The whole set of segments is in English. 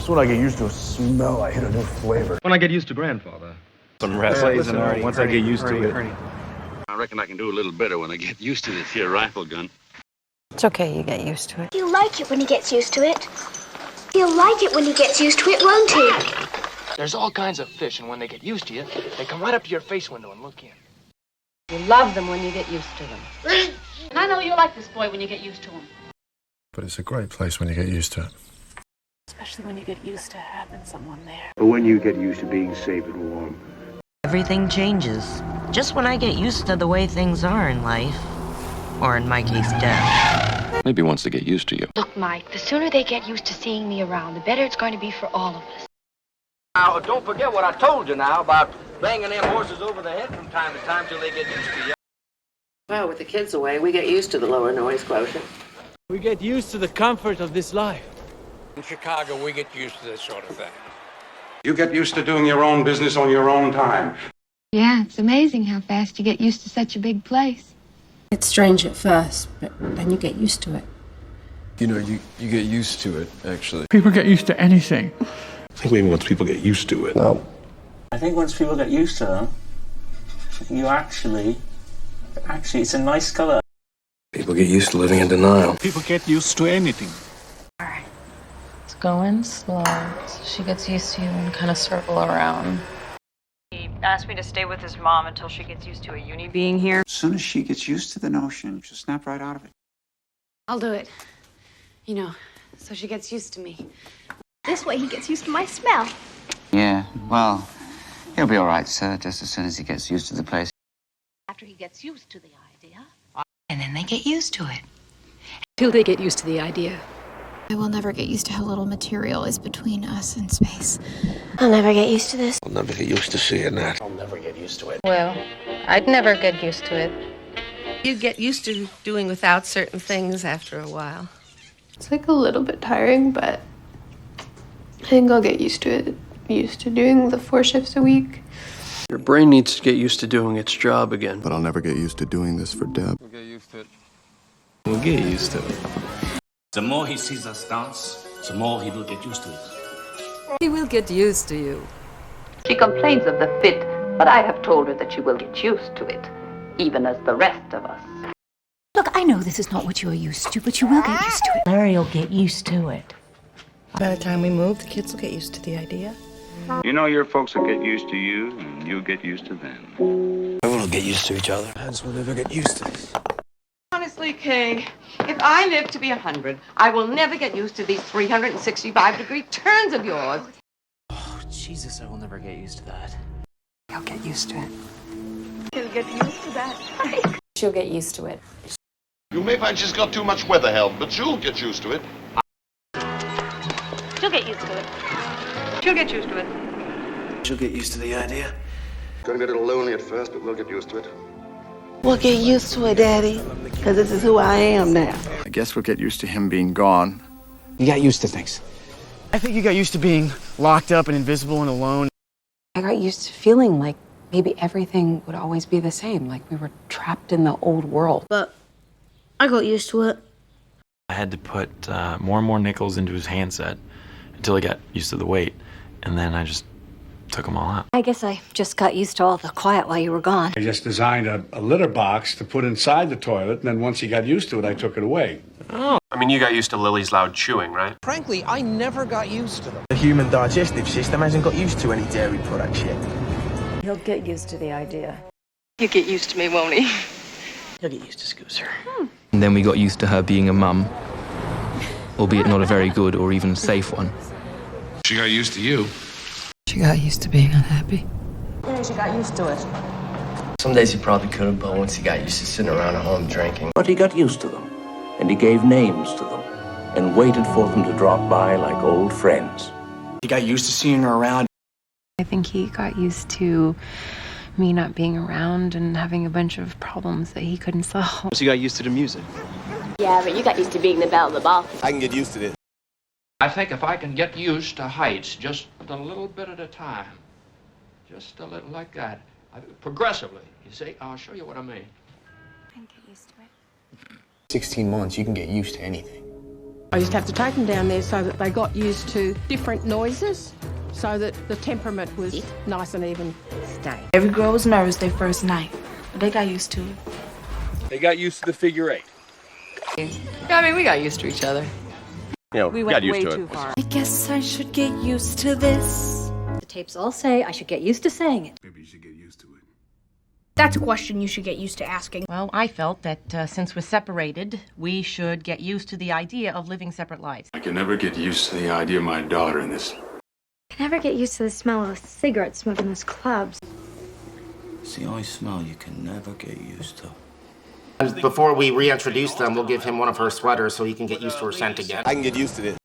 It's when I get used to a smell, I hit a new flavor. When I get used to grandfather. Some wrestlers and Artie. Once I get used to it. I reckon I can do a little better when I get used to this here rifle gun. It's okay, you get used to it. He'll like it when he gets used to it. He'll like it when he gets used to it, won't he? There's all kinds of fish, and when they get used to you, they come right up to your face window and look in. You love them when you get used to them. And I know you like this boy when you get used to him. But it's a great place when you get used to it. Especially when you get used to having someone there. Or when you get used to being safe and warm. Everything changes. Just when I get used to the way things are in life. Or in my case, death. Maybe wants to get used to you. Look, Mike, the sooner they get used to seeing me around, the better it's going to be for all of us. Now, don't forget what I told you now about banging them horses over the head from time to time till they get used to you. Well, with the kids away, we get used to the lower noise quotient. We get used to the comfort of this life. In Chicago, we get used to this sort of thing. You get used to doing your own business on your own time. Yeah, it's amazing how fast you get used to such a big place. It's strange at first, but then you get used to it. You know, you get used to it, actually. People get used to anything. I think maybe once people get used to it. No. I think once people get used to them, you actually, it's a nice color. People get used to living in denial. People get used to anything. It's going slow, so she gets used to you and kind of circle around. He asked me to stay with his mom until she gets used to a uni being here. As soon as she gets used to the notion, she'll snap right out of it. I'll do it. You know, so she gets used to me. This way he gets used to my smell. Yeah, well, he'll be all right, sir, just as soon as he gets used to the place. After he gets used to the idea. And then they get used to it. Till they get used to the idea. I will never get used to how little material is between us and space. I'll never get used to this. I'll never get used to seeing that. I'll never get used to it. Well, I'd never get used to it. You get used to doing without certain things after a while. It's like a little bit tiring, but I think I'll get used to it. Used to doing the 4 shifts a week. Your brain needs to get used to doing its job again. But I'll never get used to doing this for Deb. We'll get used to it. We'll get used to it. The more he sees us dance, the more he will get used to it. He will get used to you. She complains of the fit, but I have told her that she will get used to it, even as the rest of us. Look, I know this is not what you are used to, but you will get used to it. Larry will get used to it. By the time we move, the kids will get used to the idea. You know your folks will get used to you, and you get used to them. Everyone will get used to each other. Hence, we'll never get used to this. Honestly, Kay, if I live to be 100, I will never get used to these 365-degree turns of yours. Oh, Jesus, I will never get used to that. He'll get used to it. He'll get used to that. She'll get used to it. You may find she's got too much weather help, but she'll get used to it. She'll get used to it. She'll get used to it. She'll get used to the idea. It's going to be a little lonely at first, but we'll get used to it. We'll get used to it, Daddy. Because this is who I am now. I guess we'll get used to him being gone. You got used to things. I think you got used to being locked up and invisible and alone. I got used to feeling like maybe everything would always be the same, like we were trapped in the old world. But I got used to it. I had to put more and more nickels into his handset until he got used to the weight. And then I just took them all out. I guess I just got used to all the quiet while you were gone. I just designed a litter box to put inside the toilet, and then once he got used to it, I took it away. Oh. I mean, you got used to Lily's loud chewing, right? Frankly, I never got used to them. The human digestive system hasn't got used to any dairy products yet. He'll get used to the idea. He'll get used to me, won't he? He'll get used to Scooter. And then we got used to her being a mum, albeit not a very good or even safe one. She got used to you. She got used to being unhappy. Yeah, she got used to it. Some days he probably could have, but once he got used to sitting around at home drinking. But he got used to them, and he gave names to them, and waited for them to drop by like old friends. He got used to seeing her around. I think he got used to me not being around and having a bunch of problems that he couldn't solve. So you got used to the music. Yeah, but you got used to being the belle of the ball. I can get used to this. I think if I can get used to heights just a little bit at a time, just a little like that, progressively, you see, I'll show you what I mean. I can get used to it. 16 months, you can get used to anything. I used to have to take them down there so that they got used to different noises, so that the temperament was nice and even. Every girl was nervous their first night, but they got used to it. They got used to the figure 8. Yeah, I mean, we got used to each other. You know, We got went used way to too it. far. I guess I should get used to this. The tapes all say I should get used to saying it. Maybe you should get used to it. That's a question you should get used to asking. Well, I felt that since we're separated, we should get used to the idea of living separate lives. I can never get used to the idea of my daughter in this. I can never get used to the smell of cigarette smoke in those clubs. It's the only smell you can never get used to. Before we reintroduce them, we'll give him one of her sweaters so he can get used to her scent again. I can get used to this.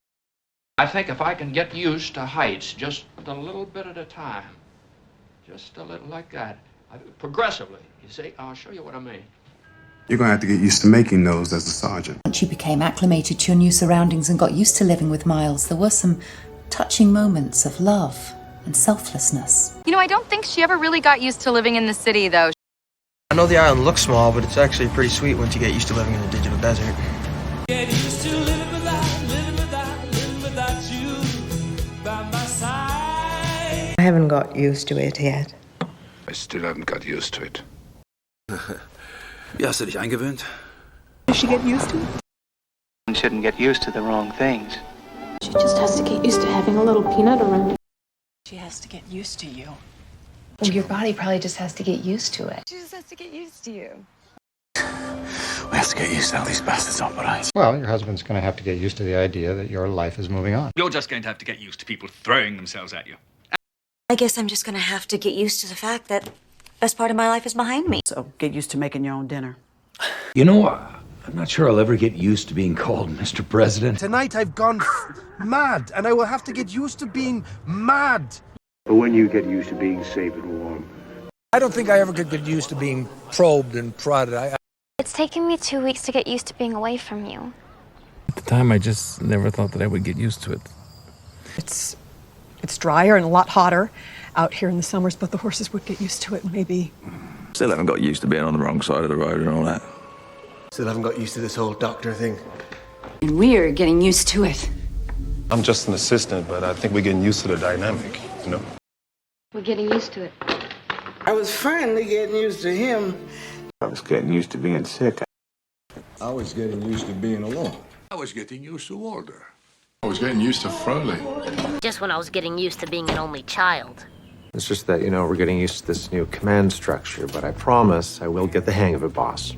I think if I can get used to heights just a little bit at a time, just a little like that, progressively, you see, I'll show you what I mean. You're going to have to get used to making those as a sergeant. Once you became acclimated to your new surroundings and got used to living with Miles, there were some touching moments of love and selflessness. You know, I don't think she ever really got used to living in the city, though. I know the island looks small, but it's actually pretty sweet once you get used to living in the digital desert. Get used to living without you by my side. I haven't got used to it yet. I still haven't got used to it. Wie hast du dich eingewöhnt? Does she get used to it? One shouldn't get used to the wrong things. She just has to get used to having a little peanut around it. She has to get used to you. Well, your body probably just has to get used to it. She just has to get used to you. We have to get used to how these bastards operate. Well, your husband's going to have to get used to the idea that your life is moving on. You're just going to have to get used to people throwing themselves at you. I guess I'm just gonna have to get used to the fact that best part of my life is behind me. So get used to making your own dinner. You know, I'm not sure I'll ever get used to being called Mr. President. Tonight I've gone mad, and I will have to get used to being mad. But when you get used to being safe and warm. I don't think I ever could get used to being probed and prodded. It's taken me 2 weeks to get used to being away from you. At the time, I just never thought that I would get used to it. It's drier and a lot hotter out here in the summers, but the horses would get used to it, maybe. Still haven't got used to being on the wrong side of the road and all that. Still haven't got used to this whole doctor thing. And we're getting used to it. I'm just an assistant, but I think we're getting used to the dynamic, you know? We're getting used to it. I was finally getting used to him. I was getting used to being sick. I was getting used to being alone. I was getting used to Walter. I was getting used to Froley. Just when I was getting used to being an only child. It's just that, we're getting used to this new command structure, but I promise I will get the hang of it, boss.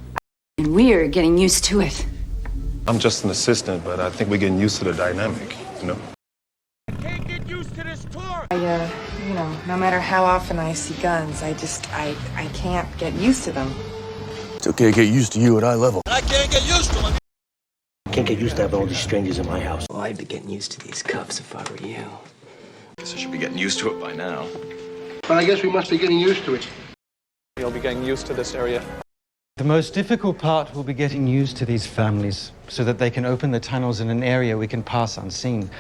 And we're getting used to it. I'm just an assistant, but I think we're getting used to the dynamic, you know? Can't get used to this tour. No matter how often I see guns, I can't get used to them. It's okay to get used to you at eye level. I can't get used to it. I can't get used to having all these strangers in my house. Well, I'd be getting used to these cuffs if I were you. Guess I should be getting used to it by now. Well, I guess we must be getting used to it. You'll be getting used to this area. The most difficult part will be getting used to these families so that they can open the tunnels in an area we can pass unseen,